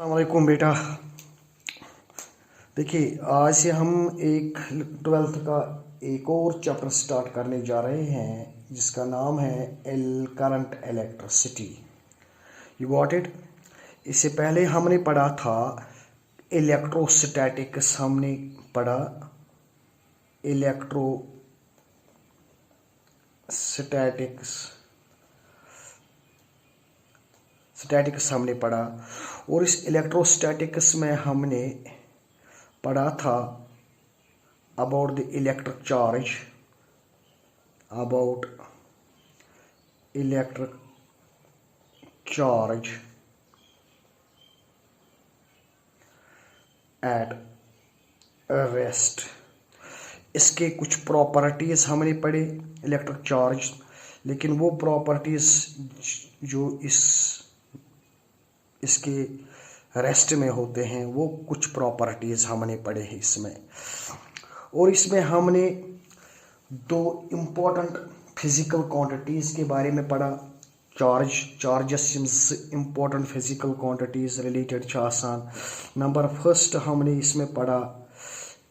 वालेकुम बेटा। देखिए, आज से हम एक 12th का एक और चैप्टर स्टार्ट करने जा रहे हैं जिसका नाम है current electricity. You got it. इससे पहले हमने पढ़ा था इलेक्ट्रोस्टैटिक्स। हमने पढ़ा स्टैटिक्स हमने पढ़ा, और इस इलेक्ट्रोस्टैटिक्स में हमने पढ़ा था about the electric charge at rest. इसके कुछ प्रॉपर्टीज़ हमने पढ़े इलेक्ट्रिक चार्ज, लेकिन वो प्रॉपर्टीज़ जो इसके रेस्ट में होते हैं वो कुछ प्रॉपर्टीज़ हमने पढ़े हैं इसमें। और इसमें हमने दो इम्पोर्टेंट फिज़िकल क्वांटिटीज़ के बारे में पढ़ा। Charges important physical quantities related आसान। नंबर फर्स्ट हमने इसमें पढ़ा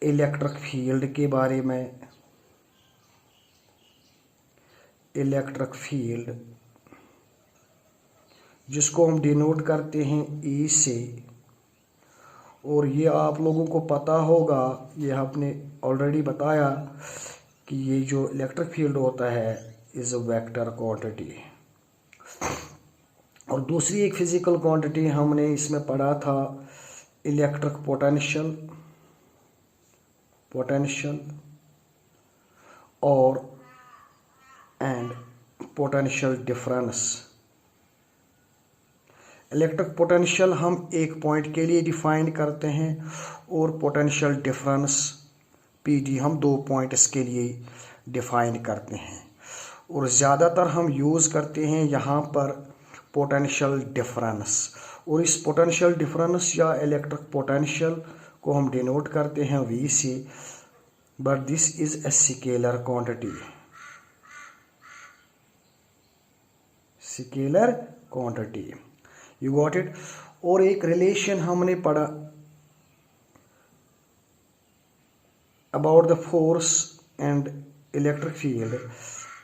इलेक्ट्रिक फील्ड के बारे में। इलेक्ट्रिक फील्ड जिसको हम डिनोट करते हैं ई से, और ये आप लोगों को पता होगा, ये आपने ऑलरेडी बताया कि ये जो इलेक्ट्रिक फील्ड होता है इज़ अ वेक्टर क्वांटिटी। और दूसरी एक फिज़िकल क्वांटिटी हमने इसमें पढ़ा था इलेक्ट्रिक पोटेंशियल और and potential difference. Electric potential हम एक पॉइंट के लिए डिफाइन करते हैं और पोटेंशियल डिफरेंस पीडी हम 2 पॉइंट्स के लिए डिफाइन करते हैं, और ज़्यादातर हम यूज़ करते हैं यहाँ पर पोटेंशियल डिफरेंस। और इस पोटेंशियल डिफरेंस या इलेक्ट्रिक पोटेंशियल को हम डिनोट करते हैं वी से, but this is a scalar quantity. You got it. और एक रिलेशन हमने पढ़ा about the force and electric field.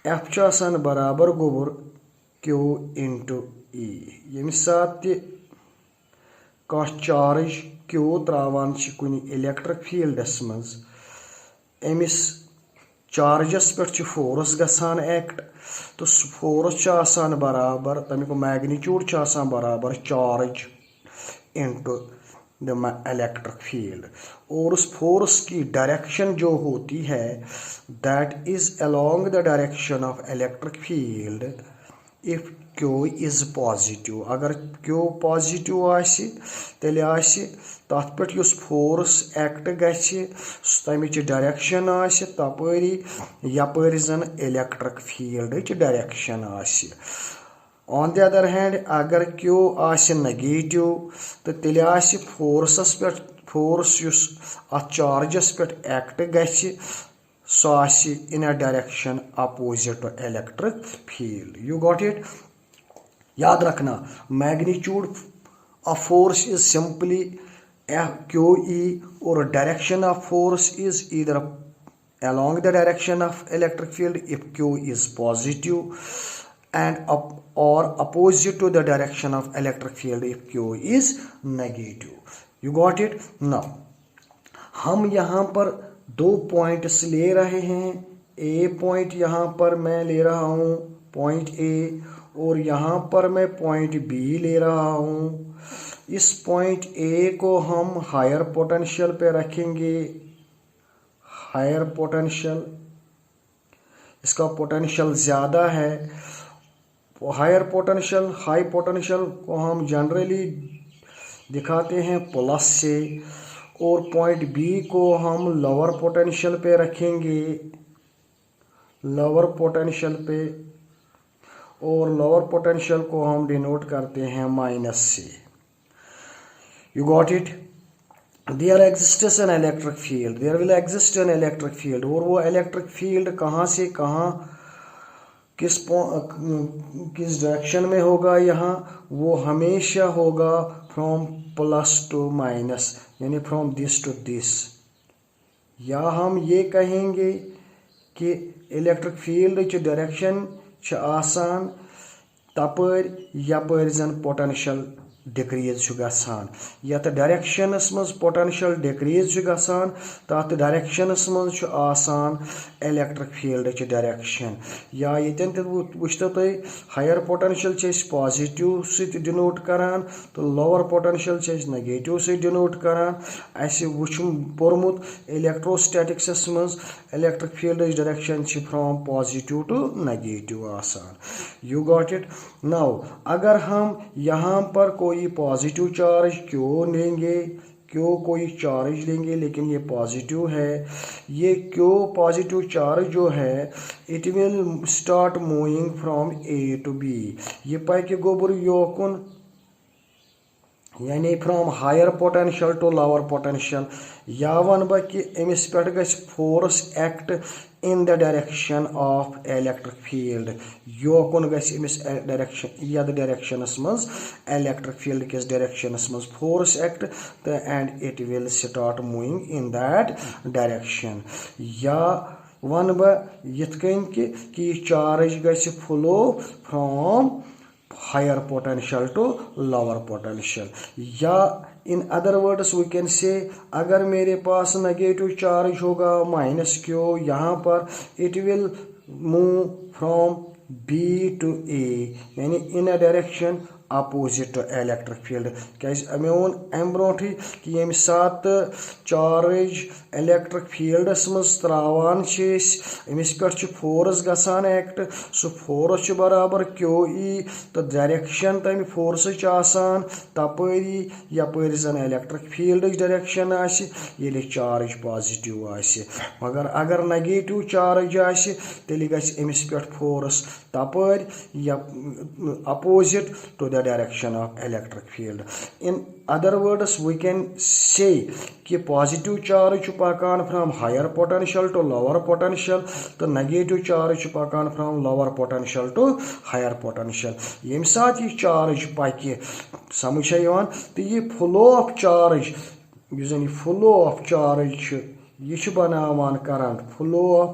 F चासान बराबर गोबर क्यू इंटू ई। यमि साथ कह चार्ज क्यू त्रावान कुन इलेक्ट्रिक फील्डस मज, अमिस चार्जस पे फोर्स गसान एक्ट, तो फोर्स आसान बराबर तमिक मैग्नीट्यूड बराबर charge into the electric field. और उस फोर्स की डायरेक्शन जो होती है that is along the direction of electric field if Q is positive. अगर क्यू पॉजिटिव आसि तेल आसि तथ पे युस फोर्स एक्ट गछि तमिच डायरेक्शन आसि तपरी यपरि जन इलेक्ट्रिक फील्ड डायरेक्शन आसि। ऑन द अदर हैंड अगर क्यू आसि नेगेटिव तो तेल आसि फोर्स युस अथ चार्जस पे एक्ट गछि सो आसि in a direction opposite to electric field. You got it. याद रखना, magnitude of force is simply Q E, और direction of force is either along the direction of electric field if q is positive and or opposite to the direction of electric field if q is negative. You got it. Now हम यहाँ पर 2 points ले रहे हैं। ए point यहाँ पर मैं ले रहा हूँ पॉइंट ए, और यहाँ पर मैं पॉइंट बी ले रहा हूँ। इस पॉइंट ए को हम हायर पोटेंशियल पे रखेंगे, हायर पोटेंशियल, इसका पोटेंशियल ज़्यादा है। हायर पोटेंशियल हाई पोटेंशियल को हम जनरली दिखाते हैं प्लस से, और पॉइंट बी को हम लोअर पोटेंशियल पे रखेंगे, लोअर पोटेंशियल पे, और लोअर पोटेंशियल को हम डिनोट करते हैं माइनस से। You got it. There exists an electric field, there will exist an electric field, और वो इलेक्ट्रिक फील्ड कहाँ से कहाँ किस डायरेक्शन में होगा यहाँ, वो हमेशा होगा फ्रॉम प्लस टू माइनस, यानी फ्रॉम दिस टू दिस। या हम ये कहेंगे कि इलेक्ट्रिक फील्ड की डायरेक्शन आसान तपर यपर जन पोटेंशियल डिक्रीज गसान, यत डायरेक्शनस मज पोटेंशियल डिक्रीज गसान तथ डायरेक्शनस मज आसान इलेक्ट्रिक फील्ड की डायरेक्शन। या यतन वुचतो तुम हायर पोटेंशियल पॉजिटिव सहित डिनोट करान तो लोअर पोटेंशियल नेगेटिव सहित डिनोट करान। अस पोर्मुत इलेक्ट्रोस्टैटिक्स मज electric field direction from positive to negative आसान। You got it. नाउ अगर हम यहाँ पर कोई पॉजिटिव चार्ज क्यों लेंगे, क्यों कोई चार्ज लेंगे लेकिन ये पॉजिटिव है, ये क्यों पॉजिटिव चार्ज जो है it will start moving from A to B, ये पक गोबर योकुन यानी from higher potential to lower potential. या वन बह कि अमिस पे गछ force act in the direction of electric field, योकुन गछ अमिस डायरेक्शन यद डायरेक्शनस मज इलेक्ट्रिक फील्ड किस डायरेक्शनस मज force act and it will start moving in that direction. या वन बह यिथ कन कि चार्ज गछ flow from higher potential to lower potential। या in other words we can say अगर मेरे पास नेगेटिव चार्ज होगा माइनस क्यू, यहाँ पर it will move from B to A यानी in a direction opposite to electric field. क्या मे वोन अम ब्रोटी कि ये सात चार्ज इलेक्ट्रिक फील्डस मज त्रावान अमिस पे फोर्स गसान एक्ट, सो फोर्स बराबर क्यू ई तो डायरेक्शन तम फोर्स तपरी यपर जन इलेक्ट्रिक फील्ड डायरेक्शन ये चार्ज पॉजिटिव मगर अगर नेगेटिव चार्ज तेल गमिस पे फोर्स तपर opposite to the direction of electric field। In other words we can say कि पॉजिटिव चार्ज पकान from higher potential to lower potential तो नेगेटिव चार्ज पकान from lower potential to higher potential. यम साथ ये चार्ज पकि समझ तो ये फ्लो ऑफ चार्ज ये फ्लो ऑफ चार्ज ये बनावान current, flow of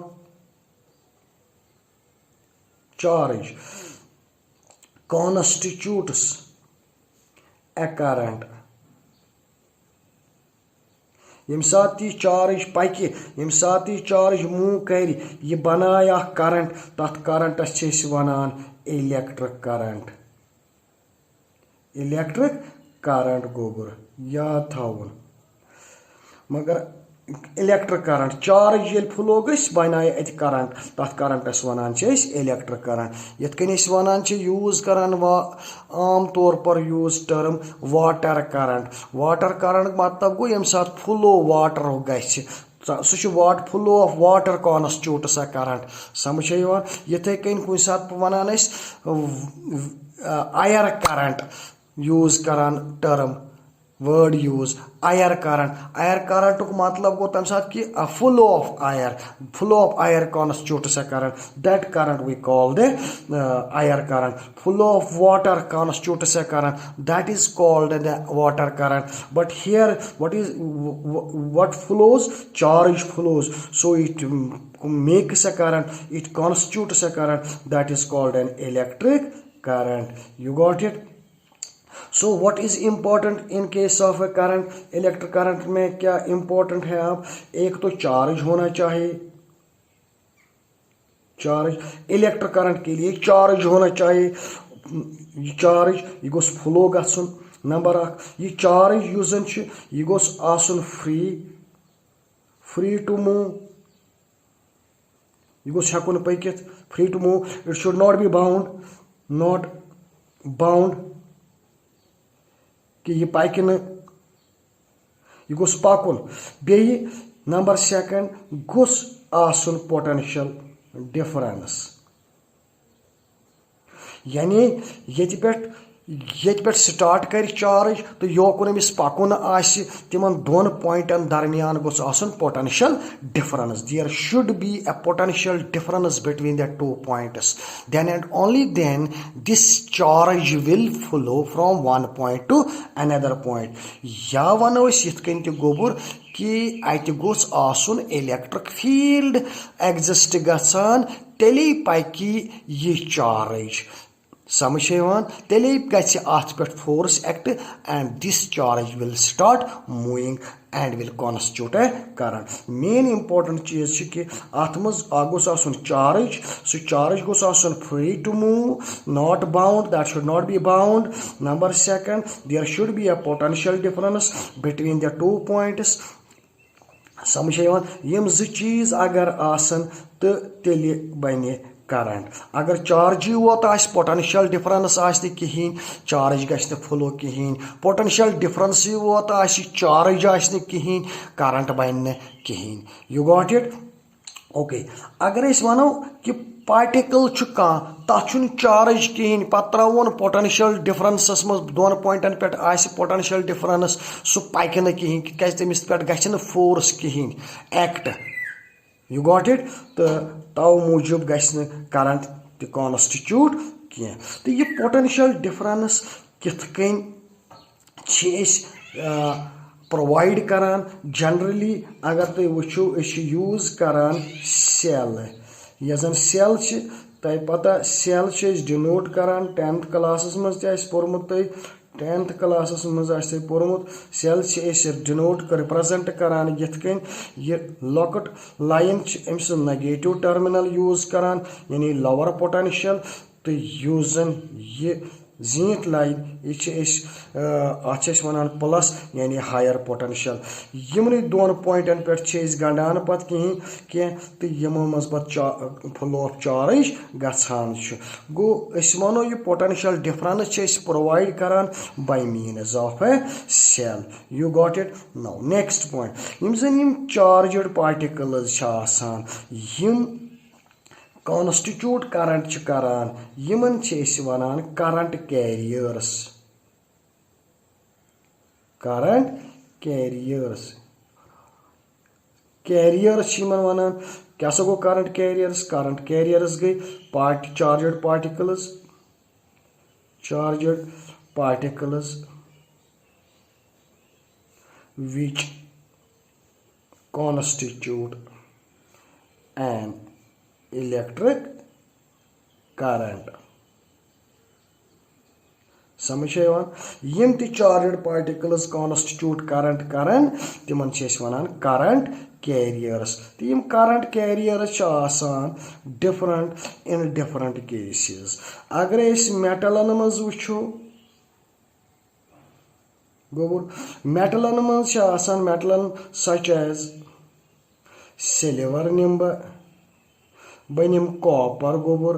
charge constitutes a current। यम साथ यह चार्ज पकि, यम साथ यह चार्ज मूव कर यह बनाया करंट, तथ करंटस वनान इलेक्ट्रिक करंट। इलेक्ट्रिक करंट गोबर याद थावन। मगर इलेक्ट्रिक करंट चार्ज ये फ्लो गस बनाए अत करंट, तथ करंटस वनान इलेक्ट्रिक करंट। यथ कन वनान यूज करान आम तौर पर use term water current. Water current मतलब गो यम साथ फ्लो वाटर गस सह वाट flow of water constitutes a current. समझ यथे कन कुछ सात वनान आयर करंट यूज करान term word use air current. Air current मतलब गो तम साथ कि flow of air constitutes a current, that current we call the air current. Flow of water constitutes a current, that is called the water current. But here what flows, charge flows, so it makes a current, it constitutes a current, that is called an electric current। You got it। So what is important in case of a current? Electric current में क्या important है आप, एक तो charge होना चाहिए, charge electric current के लिए चार्ज होना चाहिए। चार्ज यह गोस फ्लो गसन नंबर अख, यह चार्ज यूजन यह गोस आसन फ्री टू मूव, यह गोस हेकुन पकित free to move. It should not be bound कि यह पक न, यह गोस पकुन। बे नंबर सेकंड गोस आसन पोटेंशियल डिफरेंस, यानी ये पे ये पे स्टार्ट कर चार्ज तो योकुन अमिस पकुन आसि तिमन दोन पॉइंटन दरमियान गोस आसन potential difference. There should be a potential difference between the 2 points. Then and only then this charge will flow from one point to another point. या वनो यथ कन त गोबुर कि अत गोस आसन इलेक्ट्रिक फील्ड एग्जिस्ट गसान तेली पकि यह चार्ज. समझ तेले गथ पे force act and this charge will start moving and will constitute A current. Main important चीज कि अत मज गोस आसन चार्ज. सो चार्ज गोस आसन free to move, not bound, that should not be bound. Number second, there should be a potential difference between the 2 points. समझ यम ज चीज अगर आसन तो तेले बने करंट. अगर चार्ज वोत पोटेंशियल डिफरेंस कहीं चार्ज गि फ्लो कहीं. पोटेंशियल डिफरेंस वोत चार्ज कहीं करंट बन कहीं. You got it. ओके. अगर वनो कि पार्टिकल तथ चार्ज कहीं पत् त्रोन पोटेंशियल डिफरेंसस मज दोन पॉइंटन पे पोटेंशियल डिफरेंस सह पक न कहीं क्या तमिस पे गि फोर्स कहीं एक्ट. You got it. तो तव मूजूब गि करंट त कॉन्स्टिट्यूट कह. तो यह पोटेंशियल डिफरेंस कित कन प्रोवाइड करान. जनरली अगर तुम वुचो यूज करान सेल. यह जन सेल तय पता सेल डिनोट करान 10th क्लास मज पोर्मुत. 10th क्लास मज पोर्मुत. सेल डिनोट रिप्रेजेंट करान यथ कन यह लॉकट लाइन अम्स नेगेटिव टर्मिनल यूज करान यानी लोअर पोटेंशियल. तो यूज जन यह जीत लाइन यह वन प्लस यानी हायर पोटेंशियल. यमन दोन पॉइंटन पे गंडान पत कहीं तो यमो मज पे फ्लो ऑफ चार्ज गसान. गो वनो यह पोटेंशियल डिफरेंस प्रोवाइड करान by means of a cell. You got it. Now next point. यम जन चार्जड पार्टिकल्स यम कॉन्स्टिट्यूट करंट करान यमन वनान current carriers. Current carriers. Carriers वनान क्या गो करंट कैरियर्स. करंट कैरियर्स गई charged particles. Charged particles which constitute an electric current. समझ यम ति चार्जड पार्टिकल्स कॉन्स्टिट्यूट करंट करान तिमन वनान करंट कैरियर्स. तो यम current carriers different in different cases. अगर मेटलन मज वुचो गोबुर मेटलन मज मेटलन सच एज सिल्वर निम बनिम कॉपर गोबुर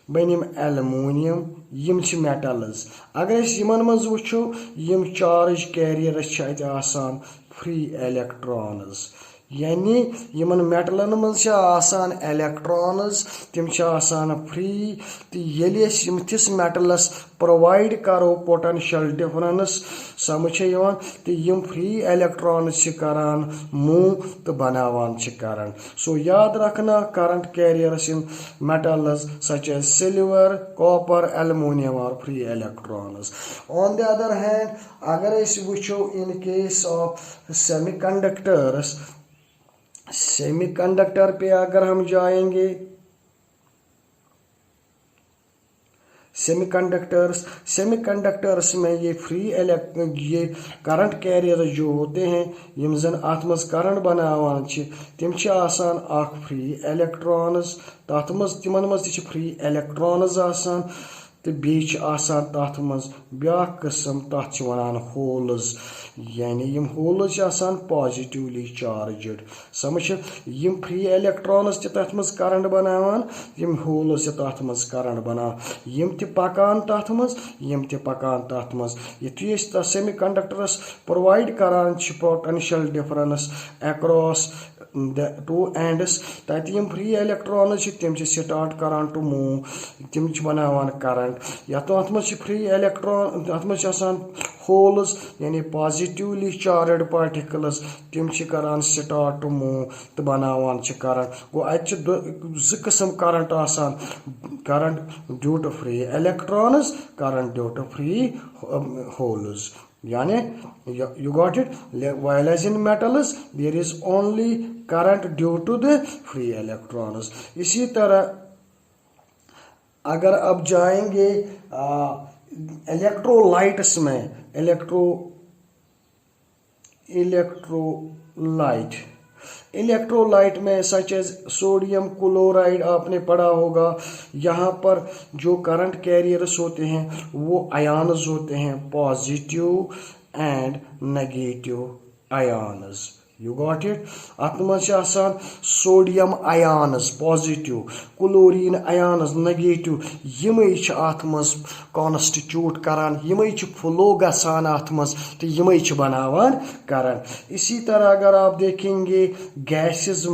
बनिम एलुमिनियम यम मेटल्स. अगर यमन मज वुचो यम चार्ज कैरियर्स फ्री इलेक्ट्रॉन्स यानी यमन मेटलन मज इलेक्ट्रॉन्स तिम फ्री. तो यम थिस मेटलस प्रोवाइड करो पोटेंशियल डिफरेंस समझ तो यम फ्री इलेक्ट्रॉन्स करान मूव तो बनावान करंट. सो याद रखना current carriers in metals such as silver, copper, aluminium और free electrons. On the other hand अगर वुचो in case of semiconductors, semiconductor पे अगर हम जाएंगे सेमीकंडक्टर्स में ये ये करंट कैरियर जो होते हैं यम जन अत मज करंट बनावान तिम आसान फ्री इलेक्ट्रॉन्स. तथ मज तिमन मज फ्री इलेक्ट्रॉन्स आसान. तो बीच आसान तथ मज ब्या किस्म तथ वनान होल्स यानी यम होल्स आसान पॉजिटिवली चार्जड. समझ यम फ्री इलेक्ट्रॉन्स तथ मज करंट बनावान यम होल्स तथ मज करंट बना यम त पकान तथ मज यम त पकान तथ मज. युथी सेमीकंडक्टर्स प्रोवाइड करान potential difference across two ends तत यम फ्री इलेक्ट्रॉन्स तम स्टार्ट करान टू मूव तम बनावान करंट या तो अत मज फ्री इलेक्ट्रॉन अत मज होल्स यानी पॉजिटिवली चार्जड पार्टिकल्स तम करान स्टार्ट टू मूव तो बनावान करंट गो अत ज़ करंट आसान current due to free electrons current due to free holes यानी you got it, while as in metals there is only current due to the free electrons। इसी तरह अगर अब जाएंगे इलेक्ट्रोलाइट्स में इलेक्ट्रोलाइट में सच एज सोडियम क्लोराइड आपने पढ़ा होगा। यहाँ पर जो करंट कैरियर्स होते हैं वो आयन्स होते हैं, positive and negative ions. You got it. अत मज sodium ions positive, chlorine ions negative, यम अत मज कॉन्स्टिट्यूट करान, यम फ्लो गसान अत मज तो यम बनावान करंट। इसी तरह अगर आप देखेंगे गैसेस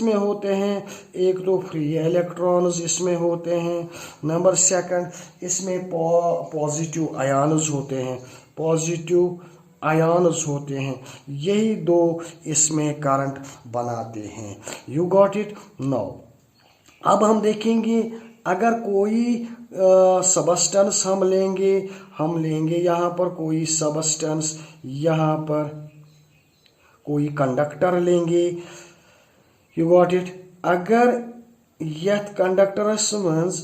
में होते हैं एक तो फ्री इलेक्ट्रॉन्स इसमें होते हैं, नंबर सेकंड इसमें पॉजिटिव आयन्स होते हैं, यही दो इसमें करंट बनाते हैं। You got it. नाउ अब हम देखेंगे अगर कोई सबस्टेंस हम लेंगे यहाँ पर कोई सबस्टेंस, यहाँ पर कोई कंडक्टर लेंगे। You got it. अगर यथ कंडक्टरस मज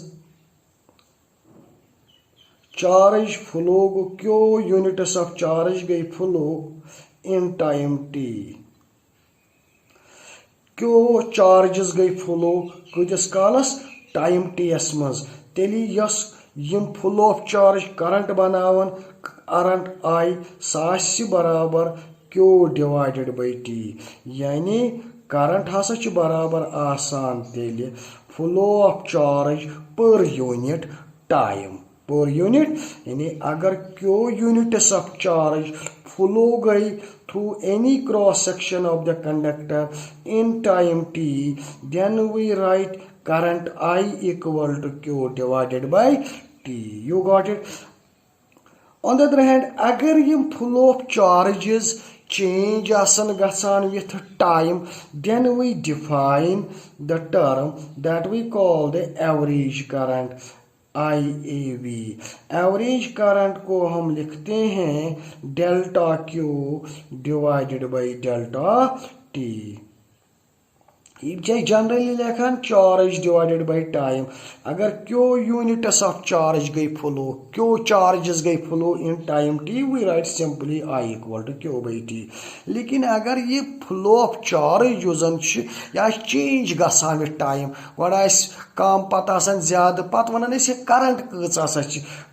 चार्ज फ्लो गो, क्यो यूनिट्स ऑफ चार्ज गई flow in time T, Q charges गई फ्लो कतिस कालस टाइम टी एस मज, तेली यस यम फ्लो ऑफ चार्ज करंट बनावन करंट आई सास बराबर क्यो डिवाइडेड बाई टी, यानी करंट हसा बराबर आसान तेली flow of charge per unit time, per unit यानी अगर Q units of charge flow गई through any cross section of the conductor in time T, then we write current I equal to Q divided by T. You got it. On the other hand अगर यम flow of charges change asan gasan with time, then we define the term that we call the average current, IAV। Average current को हम लिखते हैं delta Q divided by delta T. Generally लेखान charge divided by time. अगर Q units of charge गई flow, Q charges गई flow in time T, we write simply I equal to Q by T. लेकिन अगर ये flow of charge यूजन या change गसान विथ टाइम, गो कम पत ज्यादा पत वन करंट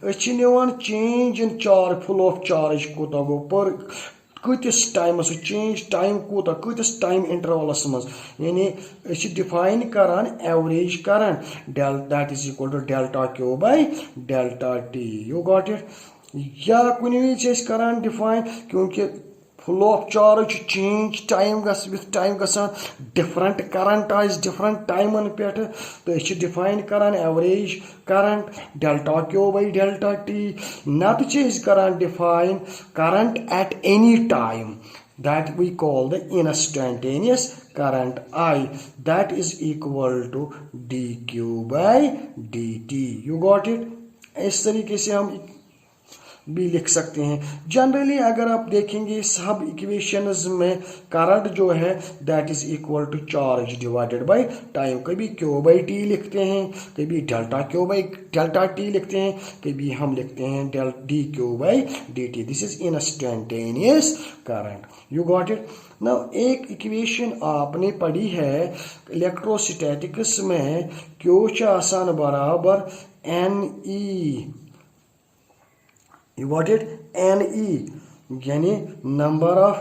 कच निवान change in charge, flow of charge कूत गो पर कतिस टाइम चेंज टाइम कूत कतिस टाइम इंटरवलस मज, यानी डिफाइन करान average current that is equal to delta Q by delta T. You got it. या कुछ विज करान डिफाइन क्योंकि flow of charge change time with time गसान डिफरेंट करंट आज डिफरेंट टाइमन पे तो डिफाइन करान average current delta Q by delta T. नत करान define current at any time, that we call the instantaneous current I, that is equal to dq by dt। you got it। इस तरीके से हम भी लिख सकते हैं। जनरली अगर आप देखेंगे सब इक्वेशंस में करंट जो है that is equal to charge divided by time. कभी क्यू बाई टी लिखते हैं, कभी delta Q by delta t लिखते हैं, कभी हम लिखते हैं del d q by d t. This is instantaneous current. You got it. Now एक इक्वेशन आपने पढ़ी है इलेक्ट्रोस्टैटिक्स में, क्यू आसान बराबर n e. You got it? Ne यानी number of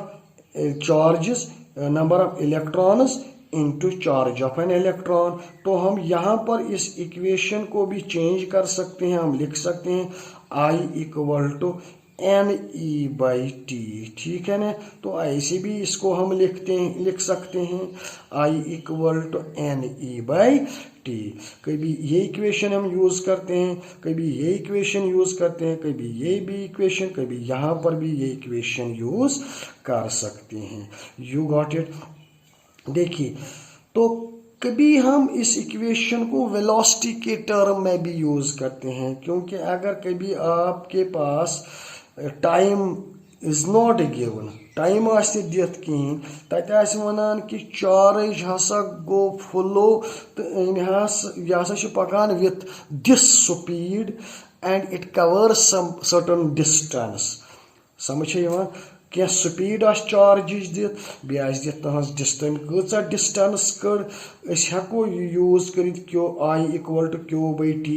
charges, number of electrons into charge of an electron. तो हम यहाँ पर इस इक्वेशन को भी चेंज कर सकते हैं, हम लिख सकते हैं I इक्वल टू NE/T, ठीक है ना। तो ऐसे भी इसको हम लिख सकते हैं I = NE/T। कभी ये इक्वेशन हम यूज करते हैं, कभी ये इक्वेशन यूज करते हैं, कभी ये भी इक्वेशन, कभी यहाँ पर भी ये इक्वेशन यूज कर सकते हैं। You got it. देखिए, तो कभी हम इस इक्वेशन को वेलोसिटी के टर्म में भी यूज करते हैं, क्योंकि अगर कभी आपके पास time is not given, time दिथ कहें, तत वनान कि चार्ज हसा गो फ्लो, तो यह हसा पकान with this speed and it covers some certain distance. समझ क्या स्पीड चार्ज दित बे दित तहस डिस्टेंस, कचा डिस्टेंस कर हेको यूज कर I = Q/T,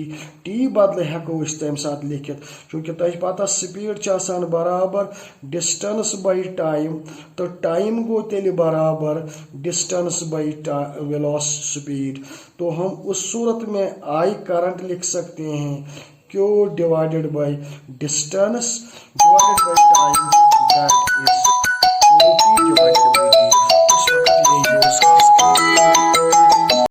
टी बदल हेको तम साथ लिखित, चूंकि तुझ पता स्पीड बराबर डिस्टेंस बाय टाइम, तो टाइम गो तेल बराबर डिस्टेंस बाय वेलोसिटी स्पीड। तो हम उस सूरत में I करंट लिख सकते हैं Q divided by distance divided by time, that is 40 divided